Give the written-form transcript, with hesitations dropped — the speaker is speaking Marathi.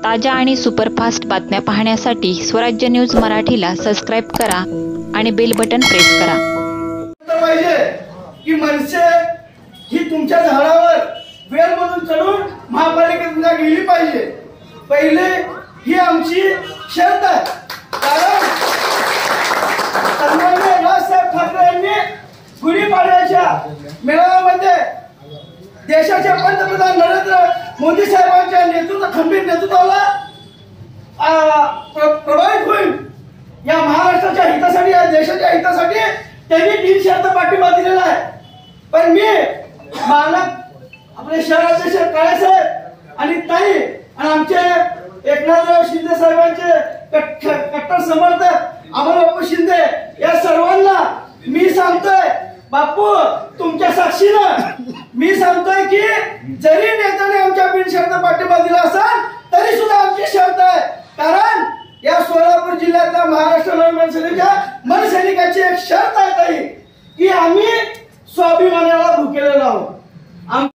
ताज्या आणि सुपरफास्ट बातम्या पाहण्यासाठी स्वराज्य न्यूज मराठीला सबस्क्राइब करा आणि बेल बटन प्रेस करा। पाहिजे की मनसे ही तुमच्या झाडावर वेळमधून चढून महापालिकेत गेली पाहिजे। पहिले ही आमची शर्त आहे, कारण सन्माननीय राजसाहेब ठाकरे यांनी गुढीपाडव्याच्या मेळाव्यामध्ये देशाचे पंतप्रधान नरेंद्र मोदी साहेबांच्या खंबीर नेतृत्वाला प्रभावित होईल या महाराष्ट्राच्या हितासाठी, या देशाच्या हितासाठी त्यांनी 3 शर्त पाठिंबा दिलेला आहे। पण मी मालक आपले शहराध्यक्ष काळेसाहेब आणि ताई आणि आमचे एकनाथराव शिंदे साहेबांचे कट्टर समर्थक अमरबापू शिंदे या सर्वांना मी सांगतोय, बापू तुमच्या साक्षीनं मी सांगतोय की जरी नेत्याने आमच्या बिनशर्त पाठिंबा दिला असेल तरी सुद्धा आमची शर्त आहे, कारण या सोलापूर जिल्ह्यातल्या महाराष्ट्र नवनिर्माण सेनेच्या मनसैनिकाची एक शर्त आहे ताई की आम्ही स्वाभिमानाला भुकेलेलो आहोत।